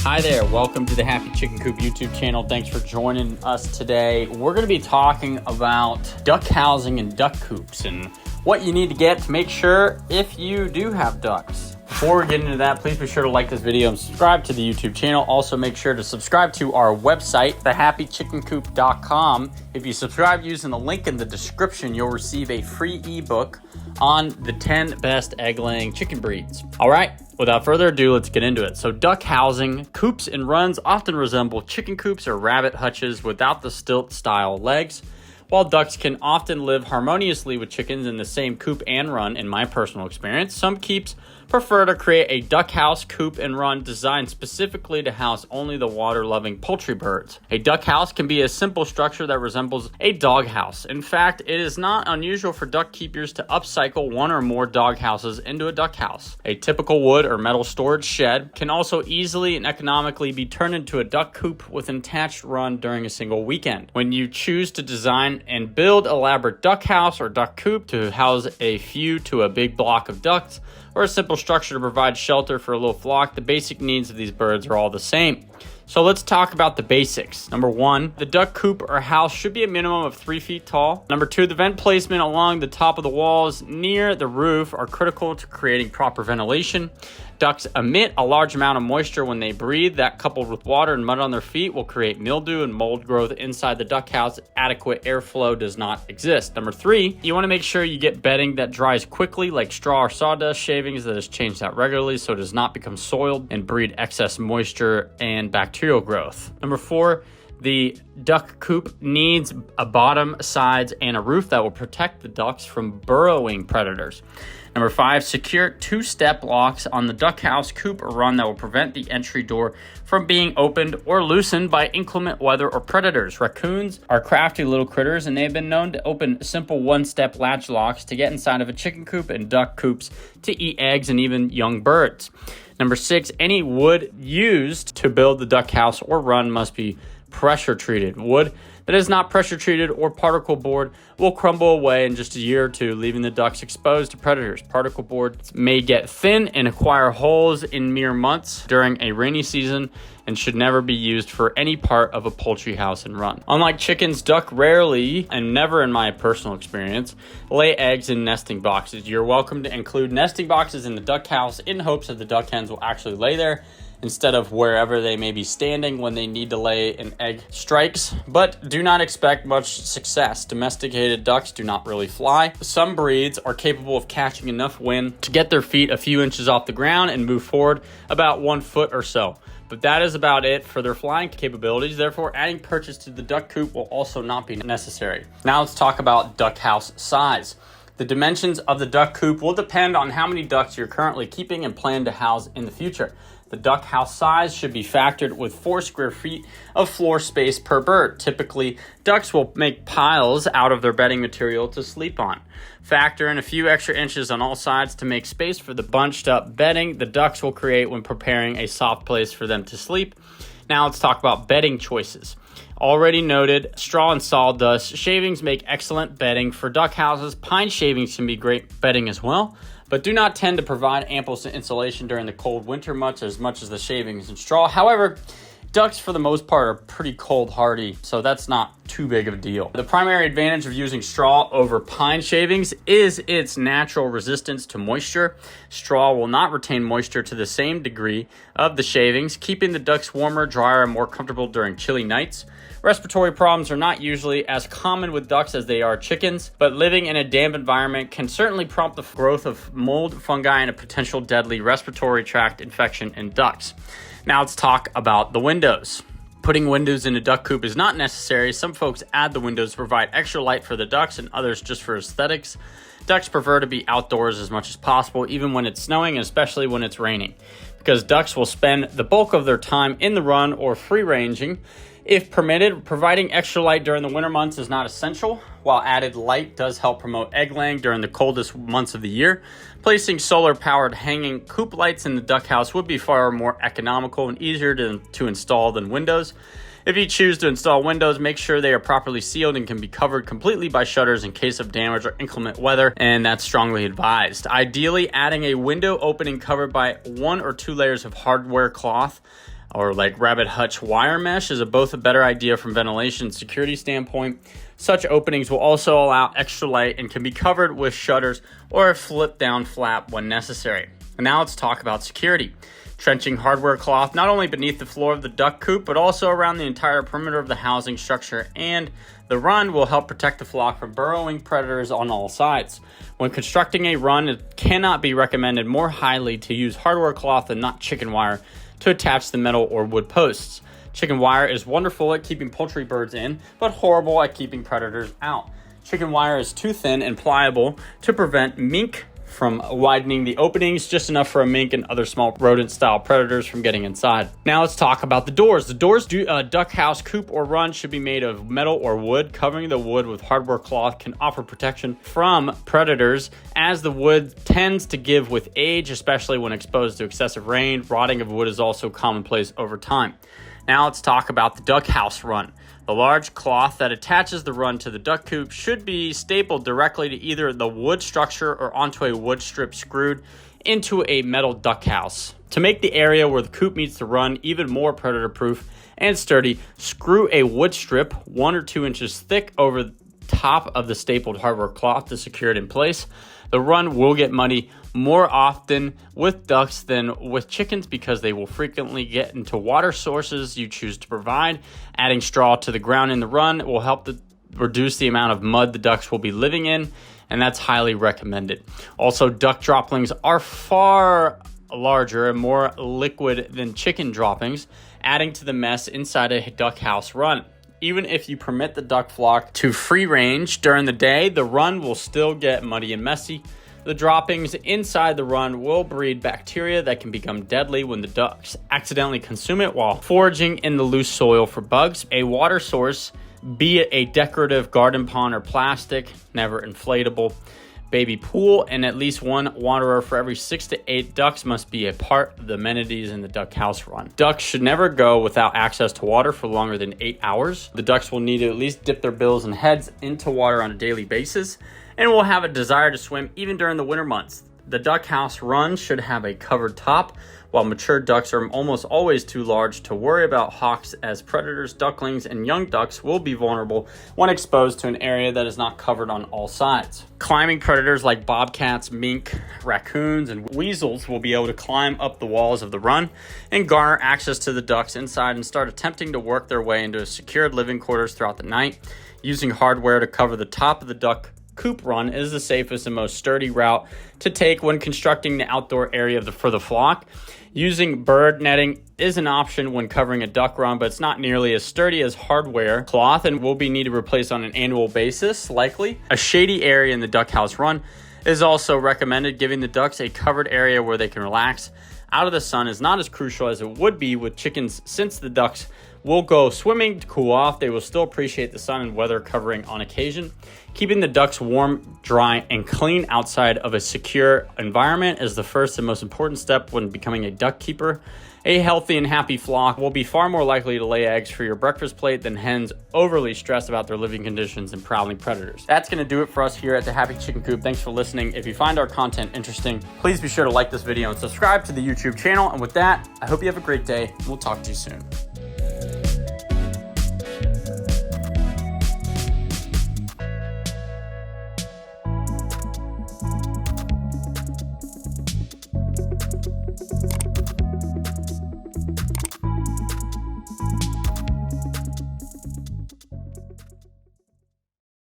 Hi there, welcome to the Happy Chicken Coop YouTube channel. Thanks for joining us today. We're going to be talking about duck housing and duck coops and what you need to get to make sure if you do have ducks. Before we get into that, please be sure to like this video and subscribe to the YouTube channel. Also, make sure to subscribe to our website, thehappychickencoop.com. If you subscribe using the link in the description, you'll receive a free ebook on the 10 best egg-laying chicken breeds. All right, without further ado, let's get into it. So duck housing, coops and runs often resemble chicken coops or rabbit hutches without the stilt-style legs. While ducks can often live harmoniously with chickens in the same coop and run, in my personal experience, some keeps prefer to create a duck house, coop, and run designed specifically to house only the water-loving poultry birds. A duck house can be a simple structure that resembles a dog house. In fact, it is not unusual for duck keepers to upcycle one or more dog houses into a duck house. A typical wood or metal storage shed can also easily and economically be turned into a duck coop with an attached run during a single weekend. When you choose to design and build elaborate duck house or duck coop to house a few to a big block of ducks, or a simple structure to provide shelter for a little flock, the basic needs of these birds are all the same. So let's talk about the basics. Number one, the duck coop or house should be a minimum of 3 feet tall. Number two, the vent placement along the top of the walls near the roof are critical to creating proper ventilation. Ducks emit a large amount of moisture when they breathe. That, coupled with water and mud on their feet, will create mildew and mold growth inside the duck house. Adequate airflow does not exist. Number three, you want to make sure you get bedding that dries quickly, like straw or sawdust shavings that is changed out regularly so it does not become soiled and breed excess moisture and bacterial growth. Number four, the duck coop needs a bottom, sides, and a roof that will protect the ducks from burrowing predators. Number five, secure 2-step locks on the duck house, coop, or run that will prevent the entry door from being opened or loosened by inclement weather or predators. Raccoons are crafty little critters, and they've been known to open simple 1-step latch locks to get inside of a chicken coop and duck coops to eat eggs and even young birds. Number six, any wood used to build the duck house or run must be pressure treated. Wood that is not pressure treated or particle board will crumble away in just a year or two, leaving the ducks exposed to predators. Particle boards may get thin and acquire holes in mere months during a rainy season and should never be used for any part of a poultry house and run. Unlike chickens, duck rarely, and never in my personal experience, lay eggs in nesting boxes. You're welcome to include nesting boxes in the duck house in hopes that the duck hens will actually lay there instead of wherever they may be standing when they need to lay an egg strikes, but do not expect much success. Domesticated ducks do not really fly. Some breeds are capable of catching enough wind to get their feet a few inches off the ground and move forward about 1 foot or so. But that is about it for their flying capabilities. Therefore, adding perches to the duck coop will also not be necessary. Now let's talk about duck house size. The dimensions of the duck coop will depend on how many ducks you're currently keeping and plan to house in the future. The duck house size should be factored with 4 square feet of floor space per bird. Typically, ducks will make piles out of their bedding material to sleep on. Factor in a few extra inches on all sides to make space for the bunched up bedding the ducks will create when preparing a soft place for them to sleep. Now let's talk about bedding choices. Already noted, straw and sawdust shavings make excellent bedding for duck houses. Pine shavings can be great bedding as well, but do not tend to provide ample insulation during the cold winter much as the shavings and straw. However, ducks for the most part are pretty cold hardy, so that's not too big of a deal. The primary advantage of using straw over pine shavings is its natural resistance to moisture. Straw will not retain moisture to the same degree of the shavings, keeping the ducks warmer, drier, and more comfortable during chilly nights. Respiratory problems are not usually as common with ducks as they are chickens, but living in a damp environment can certainly prompt the growth of mold, fungi, and a potential deadly respiratory tract infection in ducks. Now let's talk about the windows. Putting windows in a duck coop is not necessary. Some folks add the windows to provide extra light for the ducks and others just for aesthetics. Ducks prefer to be outdoors as much as possible, even when it's snowing, and especially when it's raining, because ducks will spend the bulk of their time in the run or free ranging. If permitted, providing extra light during the winter months is not essential, while added light does help promote egg laying during the coldest months of the year. Placing solar-powered hanging coop lights in the duck house would be far more economical and easier to install than windows. If you choose to install windows, make sure they are properly sealed and can be covered completely by shutters in case of damage or inclement weather, and that's strongly advised. Ideally, adding a window opening covered by 1 or 2 layers of hardware cloth or like rabbit hutch wire mesh is both a better idea from ventilation and security standpoint. Such openings will also allow extra light and can be covered with shutters or a flip down flap when necessary. And now let's talk about security. Trenching hardware cloth not only beneath the floor of the duck coop, but also around the entire perimeter of the housing structure and the run will help protect the flock from burrowing predators on all sides. When constructing a run, it cannot be recommended more highly to use hardware cloth and not chicken wire to attach the metal or wood posts. Chicken wire is wonderful at keeping poultry birds in, but horrible at keeping predators out. Chicken wire is too thin and pliable to prevent mink from widening the openings, just enough for a mink and other small rodent-style predators from getting inside. Now let's talk about the doors. The doors duck house, coop, or run should be made of metal or wood. Covering the wood with hardware cloth can offer protection from predators, as the wood tends to give with age, especially when exposed to excessive rain. Rotting of wood is also commonplace over time. Now let's talk about the duck house run. The large cloth that attaches the run to the duck coop should be stapled directly to either the wood structure or onto a wood strip screwed into a metal duck house. To make the area where the coop meets the run even more predator proof and sturdy, screw a wood strip 1 or 2 inches thick over the top of the stapled hardware cloth to secure it in place. The run will get muddy more often with ducks than with chickens because they will frequently get into water sources you choose to provide. Adding straw to the ground in the run will help reduce the amount of mud the ducks will be living in, and that's highly recommended. Also, duck droppings are far larger and more liquid than chicken droppings, adding to the mess inside a duck house run. Even if you permit the duck flock to free range during the day, the run will still get muddy and messy. The droppings inside the run will breed bacteria that can become deadly when the ducks accidentally consume it while foraging in the loose soil for bugs. A water source, be it a decorative garden pond or plastic, never inflatable, baby pool, and at least one wanderer for every 6 to 8 ducks must be a part of the amenities in the duck house run. Ducks should never go without access to water for longer than 8 hours. The ducks will need to at least dip their bills and heads into water on a daily basis and will have a desire to swim even during the winter months. The duck house run should have a covered top. While mature ducks are almost always too large to worry about hawks as predators, ducklings and young ducks will be vulnerable when exposed to an area that is not covered on all sides. Climbing predators like bobcats, mink, raccoons, and weasels will be able to climb up the walls of the run and garner access to the ducks inside and start attempting to work their way into secured living quarters throughout the night. Using hardware to cover the top of the duck coop run is the safest and most sturdy route to take when constructing the outdoor area for the flock. Using bird netting is an option when covering a duck run, but it's not nearly as sturdy as hardware cloth and will be needed replaced on an annual basis, likely. A shady area in the duck house run is also recommended. Giving the ducks a covered area where they can relax out of the sun is not as crucial as it would be with chickens, since the ducks will go swimming to cool off. They will still appreciate the sun and weather covering on occasion. Keeping the ducks warm, dry, and clean outside of a secure environment is the first and most important step when becoming a duck keeper. A healthy and happy flock will be far more likely to lay eggs for your breakfast plate than hens overly stressed about their living conditions and prowling predators. That's going to do it for us here at the Happy Chicken Coop. Thanks for listening. If you find our content interesting, please be sure to like this video and subscribe to the YouTube channel. And with that, I hope you have a great day. We'll talk to you soon.